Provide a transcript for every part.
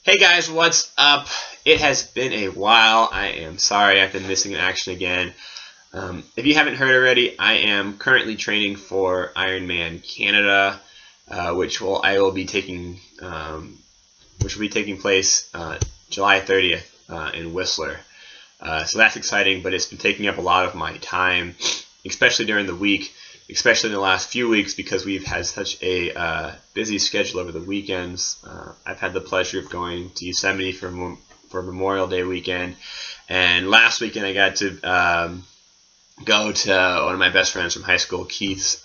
Hey guys, what's up? It has been a while. I am sorry I've been missing in action again. If you haven't heard already, I am currently training for Ironman Canada, which will be taking place July 30th in Whistler. So that's exciting, but it's been taking up a lot of my time, especially during the week, especially in the last few weeks because we've had such a busy schedule over the weekends. I've had the pleasure of going to Yosemite for Memorial Day weekend, and last weekend I got to go to one of my best friends from high school, Keith's,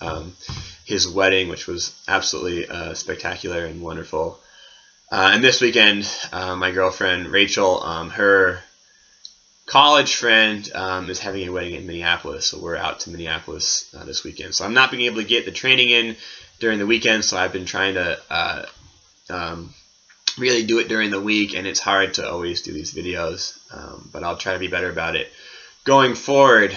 his wedding, which was absolutely spectacular and wonderful. And this weekend, my girlfriend Rachel, her college friend is having a wedding in Minneapolis, so we're out to Minneapolis this weekend. So I'm not being able to get the training in during the weekend, so I've been trying to really do it during the week, and it's hard to always do these videos, but I'll try to be better about it going forward.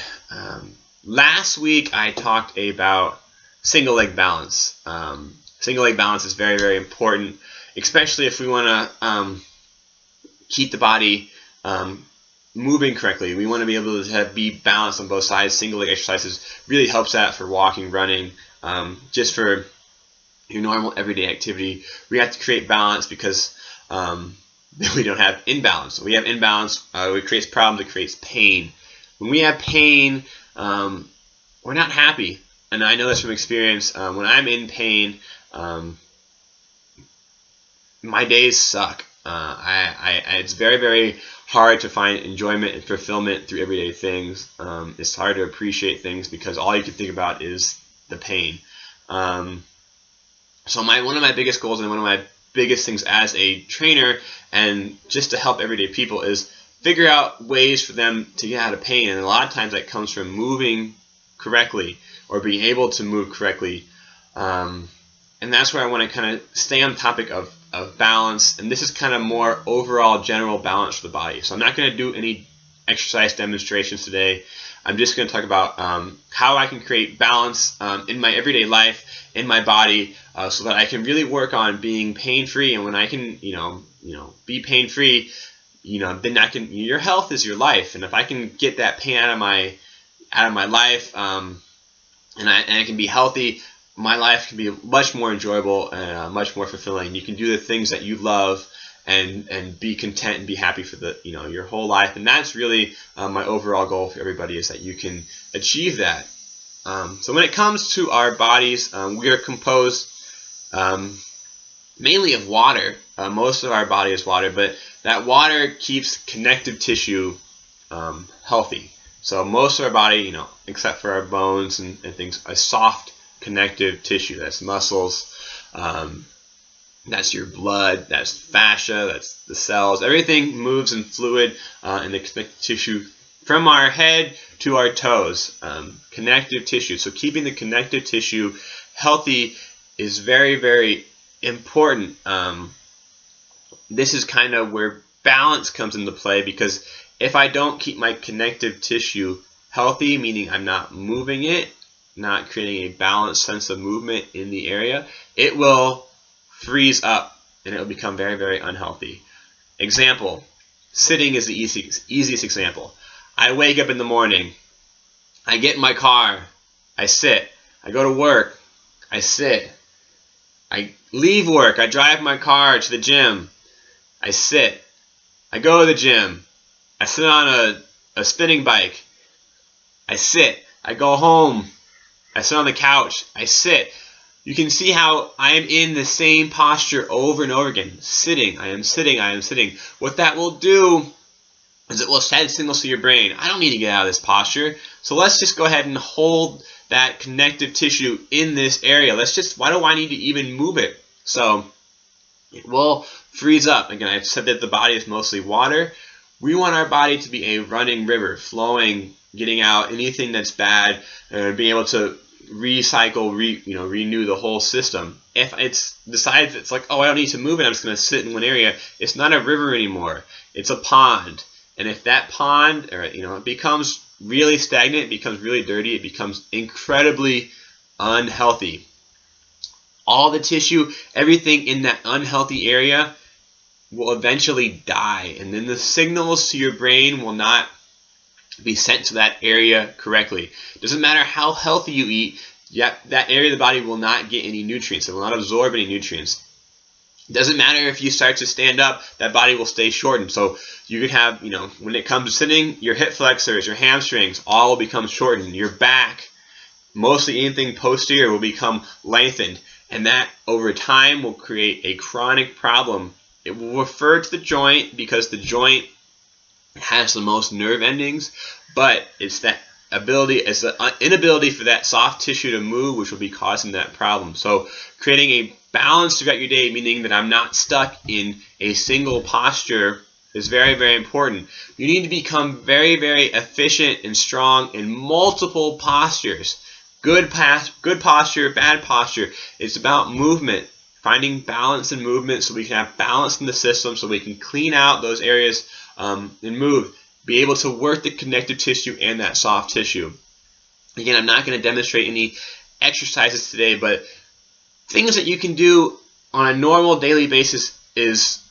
Last week I talked about single leg balance. Single leg balance is very, very important, especially if we want to keep the body moving correctly. We want to be able to be balanced on both sides. Single leg exercises really helps that for walking, running, just for your normal everyday activity. We have to create balance because we don't have imbalance. When we have imbalance, it creates problems, it creates pain. When we have pain, we're not happy. And I know this from experience. When I'm in pain, my days suck. It's very, very hard to find enjoyment and fulfillment through everyday things. It's hard to appreciate things because all you can think about is the pain. So one of my biggest goals and one of my biggest things as a trainer and just to help everyday people is figure out ways for them to get out of pain. And a lot of times that comes from moving correctly or being able to move correctly. And that's where I want to kind of stay on the topic of balance, and this is kind of more overall general balance for the body. So I'm not going to do any exercise demonstrations today. I'm just going to talk about how I can create balance in my everyday life, in my body, so that I can really work on being pain-free. And when I can, be pain-free, then I can. Your health is your life, and if I can get that pain out of my life, and I can be healthy, my life can be much more enjoyable and much more fulfilling. You can do the things that you love and be content and be happy for your whole life. And that's really my overall goal for everybody, is that you can achieve that. So when it comes to our bodies, we are composed mainly of water. Most of our body is water, but that water keeps connective tissue healthy. So most of our body, except for our bones and things, are soft connective tissue. That's muscles, that's your blood, that's fascia, that's the cells. Everything moves in fluid in the connective tissue from our head to our toes. Connective tissue. So keeping the connective tissue healthy is very, very important. This is kind of where balance comes into play, because if I don't keep my connective tissue healthy, meaning I'm not moving it, not creating a balanced sense of movement in the area, it will freeze up and it will become very, very unhealthy. Example, sitting is the easiest example. I wake up in the morning, I get in my car, I sit. I go to work, I sit. I leave work, I drive my car to the gym, I sit. I go to the gym, I sit on a spinning bike, I sit. I go home, I sit on the couch, I sit. You can see how I am in the same posture over and over again. Sitting, I am sitting, I am sitting. What that will do is it will send signals to your brain. I don't need to get out of this posture, so let's just go ahead and hold that connective tissue in this area. Why do I need to even move it? So it will freeze up. Again, I've said that the body is mostly water. We want our body to be a running river, flowing, getting out anything that's bad, and being able to recycle, renew the whole system. If it's decides it's like, oh, I don't need to move it, I'm just going to sit in one area, it's not a river anymore. It's a pond. And if that pond, it becomes really stagnant, it becomes really dirty, it becomes incredibly unhealthy. All the tissue, everything in that unhealthy area will eventually die, and then the signals to your brain will not be sent to that area correctly. Doesn't matter how healthy you eat, yet that area of the body will not get any nutrients. It will not absorb any nutrients. It doesn't matter if you start to stand up, that body will stay shortened. So you could have, when it comes to sitting, your hip flexors, your hamstrings, all will become shortened. Your back, mostly anything posterior, will become lengthened. And that, over time, will create a chronic problem. It will refer to the joint because the joint has the most nerve endings, but it's that it's the inability for that soft tissue to move which will be causing that problem. So creating a balance throughout your day, meaning that I'm not stuck in a single posture, is very, very important. You need to become very, very efficient and strong in multiple postures. Good posture, bad posture. It's about movement, finding balance in movement so we can have balance in the system, so we can clean out those areas and move. Be able to work the connective tissue and that soft tissue. Again, I'm not going to demonstrate any exercises today, but things that you can do on a normal daily basis is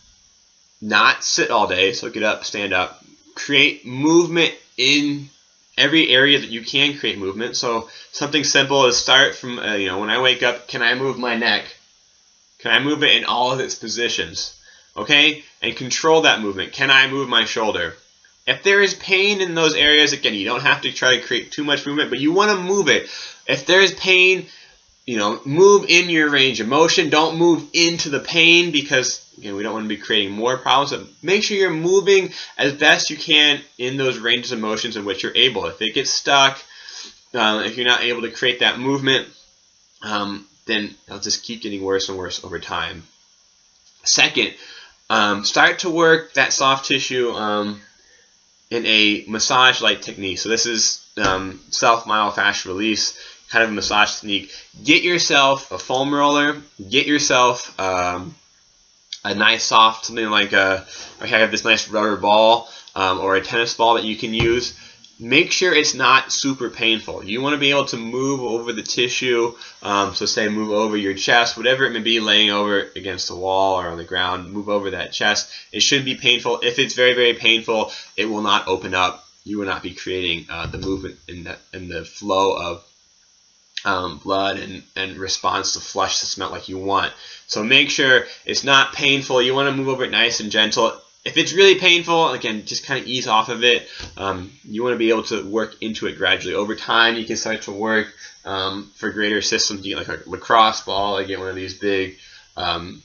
not sit all day, so get up, stand up. Create movement in every area that you can create movement. So something simple is start from, when I wake up, can I move my neck? Can I move it in all of its positions? Okay? And control that movement. Can I move my shoulder? If there is pain in those areas, again, you don't have to try to create too much movement, but you want to move it. If there is pain, move in your range of motion. Don't move into the pain because, again, we don't want to be creating more problems. But make sure you're moving as best you can in those ranges of motions in which you're able. If it gets stuck, if you're not able to create that movement, then it'll just keep getting worse and worse over time. Second, start to work that soft tissue in a massage-like technique. So this is self-myofascial release, kind of a massage technique. Get yourself a foam roller. Get yourself a nice soft, something like I have this nice rubber ball or a tennis ball that you can use. Make sure it's not super painful. You want to be able to move over the tissue, so say move over your chest, whatever it may be, laying over against the wall or on the ground, move over that chest. It shouldn't be painful. If it's very, very painful, it will not open up. You will not be creating the movement in the flow of blood and response to flush the smell like you want. So make sure it's not painful. You want to move over it nice and gentle. If it's really painful, again, just kind of ease off of it. You want to be able to work into it gradually. Over time, you can start to work for greater systems. You get like a lacrosse ball, you get one of these big firm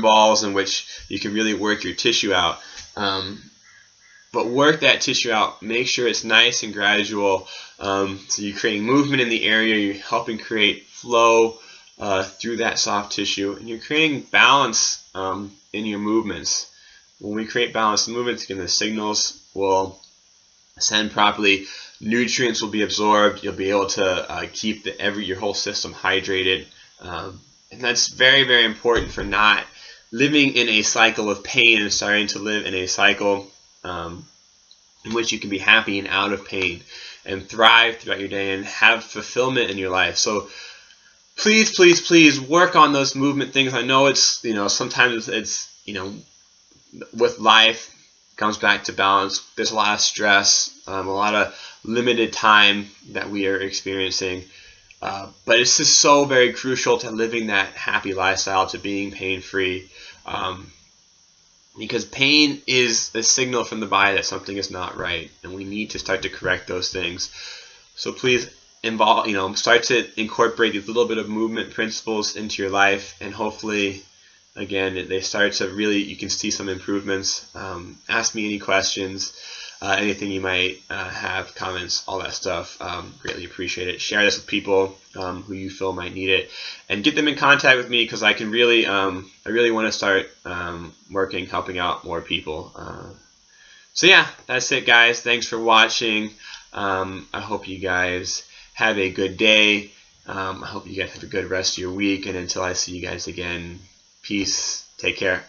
balls in which you can really work your tissue out. But work that tissue out. Make sure it's nice and gradual. So you're creating movement in the area. You're helping create flow through that soft tissue. And you're creating balance in your movements. When we create balanced movements, again, the signals will send properly. Nutrients will be absorbed. You'll be able to keep your whole system hydrated. And that's very, very important for not living in a cycle of pain and starting to live in a cycle in which you can be happy and out of pain and thrive throughout your day and have fulfillment in your life. So please, please, please work on those movement things. I know it's, sometimes it's, with life, it comes back to balance. There's a lot of stress, a lot of limited time that we are experiencing. But it's just so very crucial to living that happy lifestyle, to being pain-free. Because pain is a signal from the body that something is not right, and we need to start to correct those things. So please start to incorporate these little bit of movement principles into your life, and hopefully, again, they start to really, you can see some improvements. Ask me any questions, anything you might have, comments, all that stuff. Greatly appreciate it. Share this with people who you feel might need it, and get them in contact with me, because I can really, I really want to start helping out more people. So yeah, that's it, guys. Thanks for watching. I hope you guys have a good day. I hope you guys have a good rest of your week, and until I see you guys again, peace. Take care.